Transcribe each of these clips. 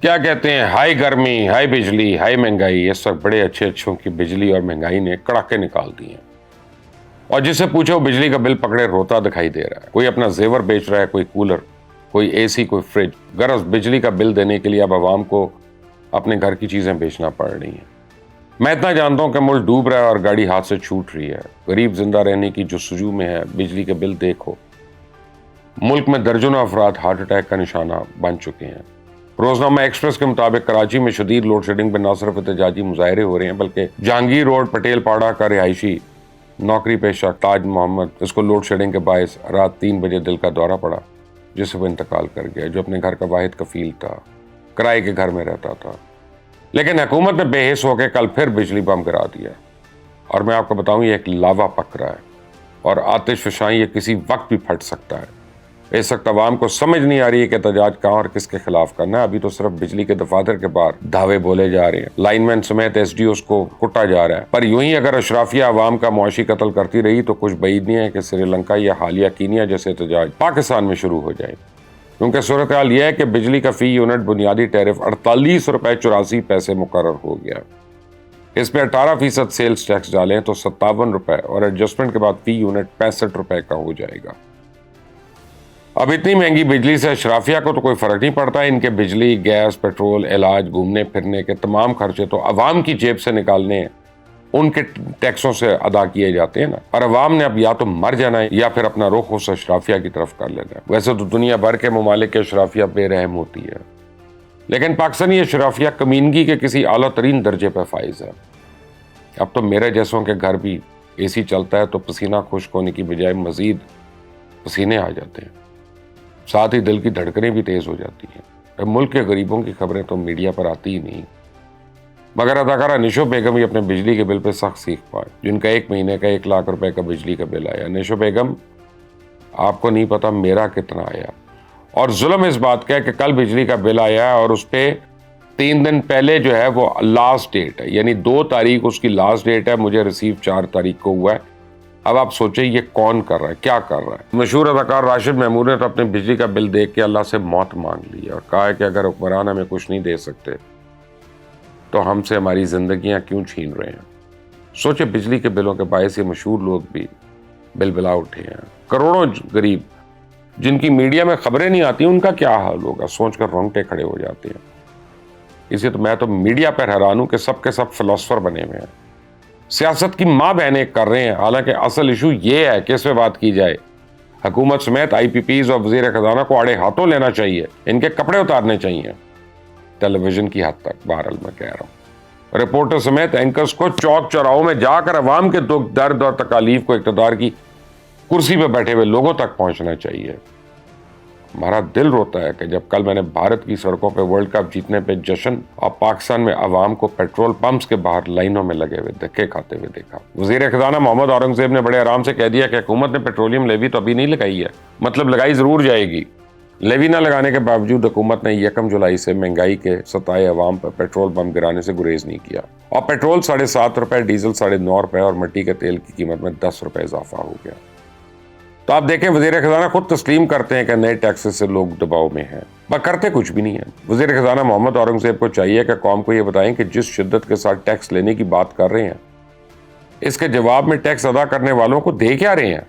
کیا کہتے ہیں، ہائی گرمی، ہائی بجلی، ہائی مہنگائی، اس وقت بڑے اچھوں کی بجلی اور مہنگائی نے کڑاکے نکال دی ہیں، اور جس سے پوچھو بجلی کا بل پکڑے روتا دکھائی دے رہا ہے۔ کوئی اپنا زیور بیچ رہا ہے، کوئی کولر، کوئی اے سی، کوئی فریج۔ غرض بجلی کا بل دینے کے لیے اب عوام کو اپنے گھر کی چیزیں بیچنا پڑ رہی ہیں۔ میں اتنا جانتا ہوں کہ ملک ڈوب رہا ہے اور گاڑی ہاتھ سے چھوٹ رہی ہے۔ غریب زندہ رہنے کی جستجو میں ہے، بجلی کے بل دیکھو۔ ملک میں درجنوں افراد ہارٹ اٹیک کا نشانہ بن چکے ہیں۔ روزنامہ ایکسپریس کے مطابق کراچی میں شدید لوڈ شیڈنگ پر نہ صرف احتجاجی مظاہرے ہو رہے ہیں بلکہ جہانگیر روڈ پٹیل پاڑا کا رہائشی نوکری پیشہ تاج محمد، اس کو لوڈ شیڈنگ کے باعث رات 3 بجے دل کا دورہ پڑا، جس سے وہ انتقال کر گیا، جو اپنے گھر کا واحد کفیل تھا، کرائے کے گھر میں رہتا تھا۔ لیکن حکومت نے بے حس ہو کے کل پھر بجلی بم گرا دیا، اور میں آپ کو بتاؤں یہ ایک لاوا پک رہا ہے اور آتش فشاں یہ کسی وقت بھی پھٹ سکتا ہے۔ اس وقت عوام کو سمجھ نہیں آ رہی ہے کہ احتجاج کہاں اور کس کے خلاف کرنا ہے۔ ابھی تو صرف بجلی کے دفاتر کے باہر دھاوے بولے جا رہے ہیں، لائن مین سمیت ایس ڈی اوز کو کٹا جا رہا ہے، پر یوں ہی اگر اشرافیہ عوام کا معاشی قتل کرتی رہی تو کچھ بعید نہیں ہے کہ سری لنکا یا حالیہ کینیا جیسے احتجاج پاکستان میں شروع ہو جائے، کیونکہ صورتحال یہ ہے کہ بجلی کا فی یونٹ بنیادی ٹیرف 48 روپے 84 پیسے مقرر ہو گیا۔ اس پہ 18% سیلز ٹیکس ڈالیں تو 57 روپے اور ایڈجسٹمنٹ کے بعد فی یونٹ 65 روپے کا ہو جائے گا۔ اب اتنی مہنگی بجلی سے اشرافیہ کو تو کوئی فرق نہیں پڑتا، ان کے بجلی، گیس، پیٹرول، علاج، گھومنے پھرنے کے تمام خرچے تو عوام کی جیب سے نکالنے ہیں، ان کے ٹیکسوں سے ادا کیے جاتے ہیں نا، اور عوام نے اب یا تو مر جانا ہے یا پھر اپنا رخ اس اشرافیہ کی طرف کر لینا ہے۔ ویسے تو دنیا بھر کے ممالک کے اشرافیہ بے رحم ہوتی ہے، لیکن پاکستانی اشرافیہ کمینگی کے کسی اعلیٰ ترین درجے پہ فائز ہے۔ اب تو میرے جیسوں کے گھر بھی اے سی چلتا ہے تو پسینہ خشک ہونے کی بجائے مزید پسینے آ جاتے ہیں، ساتھ ہی دل کی دھڑکنیں بھی تیز ہو جاتی ہیں۔ ملک کے غریبوں کی خبریں تو میڈیا پر آتی ہی نہیں، مگر اداکارہ نشو بیگم ہی اپنے بجلی کے بل پہ سخت سیکھ پائے، جن کا 1 مہینے کا 1 لاکھ روپے کا بجلی کا بل آیا۔ نشو بیگم، آپ کو نہیں پتا میرا کتنا آیا، اور ظلم اس بات کا ہے کہ کل بجلی کا بل آیا اور اس پہ 3 دن پہلے جو ہے وہ لاسٹ ڈیٹ ہے، یعنی 2 تاریخ اس کی لاسٹ ڈیٹ ہے، مجھے ریسیو 4 تاریخ کو ہوا ہے۔ اب آپ سوچیں یہ کون کر رہا ہے، کیا کر رہا ہے؟ مشہور اداکار راشد محمود نے تو اپنے بجلی کا بل دیکھ کے اللہ سے موت مانگ لی اور کہا ہے کہ اگر حکمران ہمیں کچھ نہیں دے سکتے تو ہم سے ہماری زندگیاں کیوں چھین رہے ہیں۔ سوچے بجلی کے بلوں کے باعث یہ مشہور لوگ بھی بل بلا اٹھے ہیں، کروڑوں غریب جن کی میڈیا میں خبریں نہیں آتی ان کا کیا حال ہوگا، سوچ کر رونگٹے کھڑے ہو جاتے ہیں۔ اسی تو میں تو میڈیا پر حیران ہوں کہ سب کے سب فلاسفر بنے ہوئے ہیں، سیاست کی ماں بہنیں کر رہے ہیں، حالانکہ اصل ایشو یہ ہے کہ اس پہ بات کی جائے۔ حکومت سمیت آئی پی پیز اور وزیر خزانہ کو آڑے ہاتھوں لینا چاہیے، ان کے کپڑے اتارنے چاہیے، ٹیلی ویژن کی حد تک۔ بہرحال میں کہہ رہا ہوں، رپورٹر سمیت اینکرز کو چوک چوراہوں میں جا کر عوام کے دکھ درد اور تکالیف کو اقتدار کی کرسی پہ بیٹھے ہوئے لوگوں تک پہنچنا چاہیے۔ ہمارا دل روتا ہے کہ جب کل میں نے بھارت کی سڑکوں پہ ورلڈ کپ جیتنے پہ جشن اور پاکستان میں عوام کو پیٹرول پمپس کے باہر لائنوں میں لگے ہوئے دھکے کھاتے ہوئے دیکھا۔ وزیر خزانہ محمد اورنگزیب نے بڑے آرام سے کہہ دیا کہ حکومت نے پیٹرولیم لیوی تو ابھی نہیں لگائی ہے، مطلب لگائی ضرور جائے گی۔ لیوی نہ لگانے کے باوجود حکومت نے 1 جولائی سے مہنگائی کے ستائے عوام پر پیٹرول پمپ گرانے سے گریز نہیں کیا، اور پیٹرول 7.5 روپے، ڈیزل 9.5 روپے اور مٹی کے تیل کی قیمت میں 10 روپے اضافہ ہو گیا۔ تو آپ دیکھیں وزیر خزانہ خود تسلیم کرتے ہیں کہ نئے ٹیکسز سے لوگ دباؤ میں ہیں، پر کرتے کچھ بھی نہیں ہے۔ وزیر خزانہ محمد اورنگزیب کو چاہیے کہ قوم کو یہ بتائیں کہ جس شدت کے ساتھ ٹیکس لینے کی بات کر رہے ہیں، اس کے جواب میں ٹیکس ادا کرنے والوں کو دے کیا رہے ہیں؟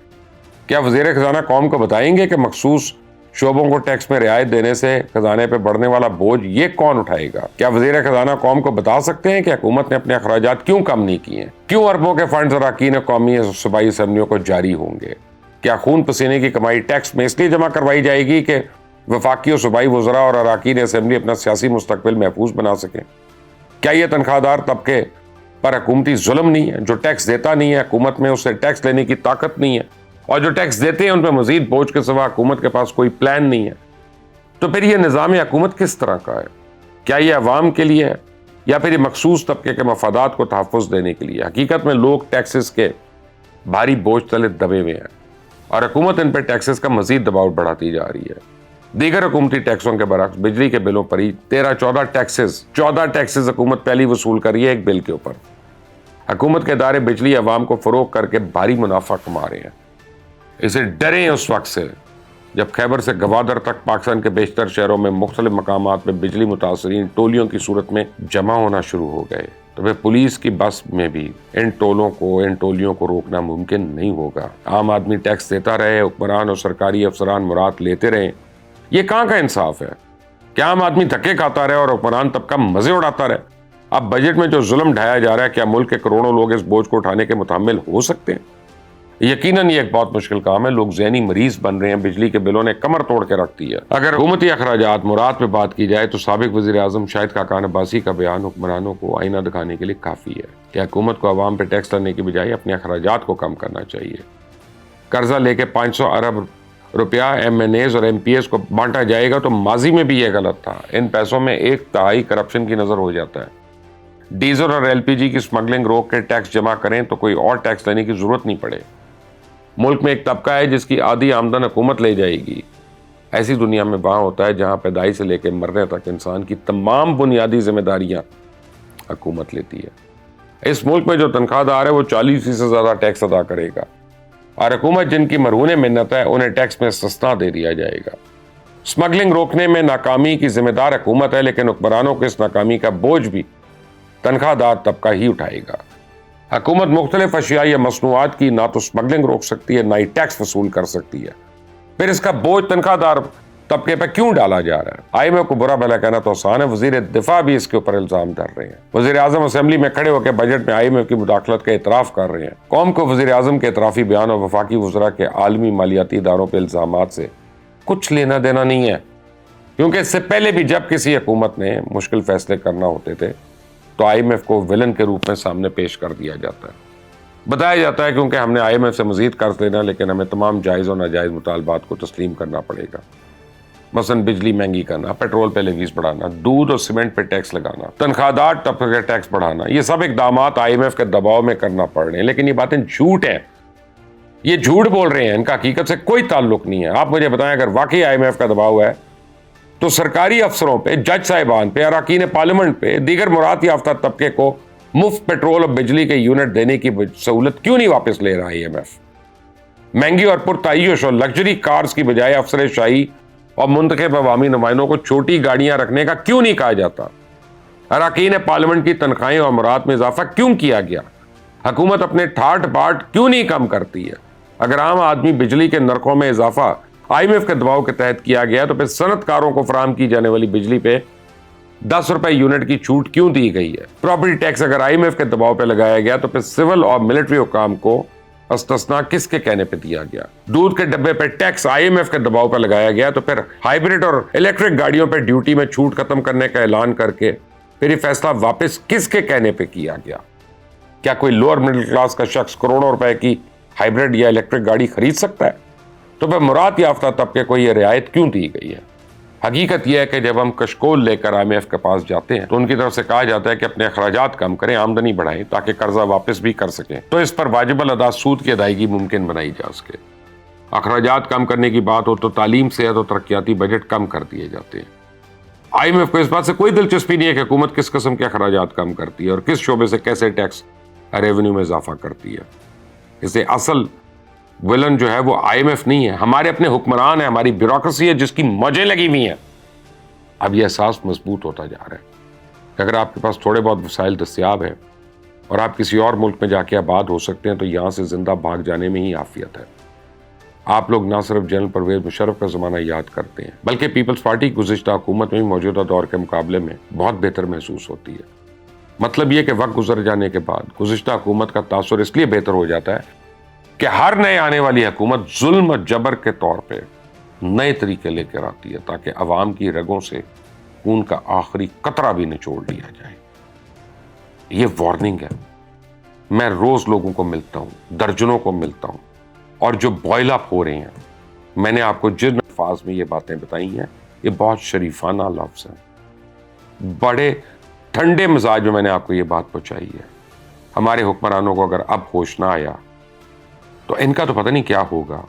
کیا وزیر خزانہ قوم کو بتائیں گے کہ مخصوص شعبوں کو ٹیکس میں رعایت دینے سے خزانے پہ بڑھنے والا بوجھ یہ کون اٹھائے گا؟ کیا وزیر خزانہ قوم کو بتا سکتے ہیں کہ حکومت نے اپنے اخراجات کیوں کم نہیں کیے ہیں؟ کیوں اربوں کے فنڈز اراکین قومی صوبائی اسمبلیوں کو جاری ہوں گے؟ کیا خون پسینے کی کمائی ٹیکس میں اس لیے جمع کروائی جائے گی کہ وفاقی اور صوبائی وزراء اور اراکین اسمبلی اپنا سیاسی مستقبل محفوظ بنا سکیں؟ کیا یہ تنخواہ دار طبقے پر حکومتی ظلم نہیں ہے؟ جو ٹیکس دیتا نہیں ہے، حکومت میں اسے ٹیکس لینے کی طاقت نہیں ہے، اور جو ٹیکس دیتے ہیں ان پہ مزید بوجھ کے سوا حکومت کے پاس کوئی پلان نہیں ہے، تو پھر یہ نظام حکومت کس طرح کا ہے؟ کیا یہ عوام کے لیے ہے یا پھر یہ مخصوص طبقے کے مفادات کو تحفظ دینے کے لیے؟ حقیقت میں لوگ ٹیکسز کے بھاری بوجھ تلے دبے ہوئے ہیں اور حکومت ان پہ ٹیکسز کا مزید دباؤ بڑھاتی جا رہی ہے۔ دیگر حکومتی ٹیکسوں کے برعکس بجلی کے بلوں پر ہی 14 ٹیکسز حکومت پہلی وصول کر رہی ہے ایک بل کے اوپر۔ حکومت کے ادارے بجلی عوام کو فروغ کر کے بھاری منافع کما رہے ہیں، اسے ڈریں اس وقت سے جب خیبر سے گوادر تک پاکستان کے بیشتر شہروں میں مختلف مقامات پہ بجلی متاثرین ٹولیوں کی صورت میں جمع ہونا شروع ہو گئے تو پھر پولیس کی بس میں بھی ان ٹولیوں کو روکنا ممکن نہیں ہوگا۔ عام آدمی ٹیکس دیتا رہے، حکمران اور سرکاری افسران مراد لیتے رہے، یہ کہاں کا انصاف ہے؟ کیا عام آدمی دھکے کھاتا رہے اور حکمران طبقہ مزے اڑاتا رہے؟ اب بجٹ میں جو ظلم ڈھایا جا رہا ہے، کیا ملک کے کروڑوں لوگ اس بوجھ کو اٹھانے کے متحمل ہو سکتے ہیں؟ یقیناً یہ ایک بہت مشکل کام ہے۔ لوگ ذہنی مریض بن رہے ہیں، بجلی کے بلوں نے کمر توڑ کے رکھ دی ہے۔ اگر حکومتی اخراجات مراد پہ بات کی جائے تو سابق وزیر اعظم شاہد خاقان عباسی کا بیان حکمرانوں کو آئینہ دکھانے کے لیے کافی ہے کہ حکومت کو عوام پہ ٹیکس لینے کی بجائے اپنے اخراجات کو کم کرنا چاہیے۔ قرضہ لے کے 500 ارب روپیہ MNAs اور MPs کو بانٹا جائے گا تو ماضی میں بھی یہ غلط تھا۔ ان پیسوں میں 1/3 کرپشن کی نظر ہو جاتا ہے۔ ڈیزل اور LPG کی سمگلنگ روک کے ٹیکس جمع کریں تو کوئی اور ٹیکس لینے کی ضرورت نہیں پڑے۔ ملک میں ایک طبقہ ہے جس کی آدھی آمدن حکومت لے جائے گی۔ ایسی دنیا میں وہاں ہوتا ہے جہاں پیدائش سے لے کے مرنے تک انسان کی تمام بنیادی ذمہ داریاں حکومت لیتی ہے۔ اس ملک میں جو تنخواہ دار ہے وہ 40% سے زیادہ ٹیکس ادا کرے گا، اور حکومت جن کی مرہون منت ہے انہیں ٹیکس میں سستا دے دیا جائے گا۔ سمگلنگ روکنے میں ناکامی کی ذمہ دار حکومت ہے، لیکن حکمرانوں کو اس ناکامی کا بوجھ بھی تنخواہ دار طبقہ ہی اٹھائے گا۔ حکومت مختلف اشیاء یا مصنوعات کی نہ تو سمگلنگ روک سکتی ہے، نہ ہی ٹیکس وصول کر سکتی ہے، پھر اس کا بوجھ تنخواہ دار طبقے پہ کیوں ڈالا جا رہا ہے؟ IMF کو برا بھلا کہنا تو آسان ہے، وزیر دفاع بھی اس کے اوپر الزام ڈال رہے ہیں۔ وزیر اعظم اسمبلی میں کھڑے ہو کے بجٹ میں IMF کی مداخلت کا اعتراف کر رہے ہیں۔ قوم کو وزیر اعظم کے اعترافی بیان اور وفاقی وزراء کے عالمی مالیاتی اداروں پہ الزامات سے کچھ لینا دینا نہیں ہے، کیونکہ اس سے پہلے بھی جب کسی حکومت نے مشکل فیصلے کرنا ہوتے تھے تو IMF کو ولن کے روپ میں سامنے پیش کر دیا جاتا ہے، بتایا جاتا ہے کیونکہ ہم نے IMF سے مزید قرض لینا، لیکن ہمیں تمام جائز اور ناجائز مطالبات کو تسلیم کرنا پڑے گا۔ مثلا بجلی مہنگی کرنا، پیٹرول پہ لیویز بڑھانا، دودھ اور سیمنٹ پہ ٹیکس لگانا، تنخواہ دار طبقے کا ٹیکس بڑھانا، یہ سب اقدامات IMF کے دباؤ میں کرنا پڑ رہے ہیں، لیکن یہ باتیں جھوٹ ہیں، یہ جھوٹ بول رہے ہیں، ان کا حقیقت سے کوئی تعلق نہیں ہے۔ آپ مجھے بتائیں اگر واقعی IMF کا دباؤ ہے تو سرکاری افسروں پہ، جج صاحبان پہ، اراکین پارلیمنٹ پہ، دیگر مراد یافتہ طبقے کو مفت پیٹرول اور بجلی کے یونٹ دینے کی سہولت کیوں نہیں واپس لے رہا IMF؟ مہنگی اور پرتعیش اور لگژری کارز کی بجائے افسر شاہی اور منتخب عوامی نمائندوں کو چھوٹی گاڑیاں رکھنے کا کیوں نہیں کہا جاتا؟ اراکین پارلیمنٹ کی تنخواہیں اور امورات میں اضافہ کیوں کیا گیا؟ حکومت اپنے ٹھاٹ باٹ کیوں نہیں کم کرتی ہے؟ اگر عام آدمی بجلی کے نرخوں میں اضافہ IMF کے دباؤ کے تحت کیا گیا تو پھر صنعت کاروں کو فراہم کی جانے والی بجلی پہ 10 روپے یونٹ کی چھوٹ کیوں دی گئی ہے؟ پراپرٹی ٹیکس اگر IMF کے دباؤ پہ لگایا گیا تو پھر سول اور ملٹری حکام کو استثناء کس کے کہنے پہ دیا گیا؟ دودھ کے ڈبے پہ ٹیکس IMF کے دباؤ پہ لگایا گیا تو پھر ہائیبریڈ اور الیکٹرک گاڑیوں پہ ڈیوٹی میں چھوٹ ختم کرنے کا اعلان کر کے پھر یہ فیصلہ واپس کس کے کہنے پہ کیا گیا؟ کیا کوئی لوور مڈل کلاس کا شخص کروڑوں روپے کی ہائیبریڈ یا الیکٹرک گاڑی خرید سکتا ہے؟ تو پھر مراد یافتہ طبقے کو یہ رعایت کیوں دی گئی ہے؟ حقیقت یہ ہے کہ جب ہم کشکول لے کر IMF کے پاس جاتے ہیں تو ان کی طرف سے کہا جاتا ہے کہ اپنے اخراجات کم کریں، آمدنی بڑھائیں تاکہ قرضہ واپس بھی کر سکیں، تو اس پر واجب الادا سود کی ادائیگی ممکن بنائی جا سکے۔ اخراجات کم کرنے کی بات ہو تو تعلیم، صحت اور ترقیاتی بجٹ کم کر دیے جاتے ہیں۔ IMF کو اس بات سے کوئی دلچسپی نہیں ہے کہ حکومت کس قسم کے اخراجات کم کرتی ہے اور کس شعبے سے کیسے ٹیکس ریونیو میں اضافہ کرتی ہے۔ اسے اصل ولن جو ہے وہ IMF نہیں ہے، ہمارے اپنے حکمران ہیں، ہماری بیوروکریسی ہے جس کی موجیں لگی ہوئی ہیں۔ اب یہ احساس مضبوط ہوتا جا رہا ہے کہ اگر آپ کے پاس تھوڑے بہت وسائل دستیاب ہیں اور آپ کسی اور ملک میں جا کے آباد ہو سکتے ہیں تو یہاں سے زندہ بھاگ جانے میں ہی عافیت ہے۔ آپ لوگ نہ صرف جنرل پرویز مشرف کا زمانہ یاد کرتے ہیں بلکہ پیپلز پارٹی گزشتہ حکومت میں موجودہ دور کے مقابلے میں بہت بہتر محسوس ہوتی ہے۔ مطلب یہ کہ وقت گزر جانے کے بعد گزشتہ حکومت کا تاثر اس لیے بہتر ہو جاتا ہے کہ ہر نئے آنے والی حکومت ظلم اور جبر کے طور پہ نئے طریقے لے کر آتی ہے تاکہ عوام کی رگوں سے خون کا آخری قطرہ بھی نچوڑ لیا جائے۔ یہ وارننگ ہے۔ میں روز لوگوں کو ملتا ہوں، درجنوں کو ملتا ہوں، اور جو بوائل اپ ہو رہے ہیں، میں نے آپ کو جن الفاظ میں یہ باتیں بتائی ہیں یہ بہت شریفانہ لفظ ہیں، بڑے ٹھنڈے مزاج میں نے آپ کو یہ بات پہنچائی ہے۔ ہمارے حکمرانوں کو اگر اب ہوش نہ آیا تو ان کا تو پتہ نہیں کیا ہوگا،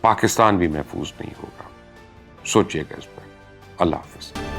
پاکستان بھی محفوظ نہیں ہوگا۔ سوچئے گا اس پر۔ اللہ حافظ۔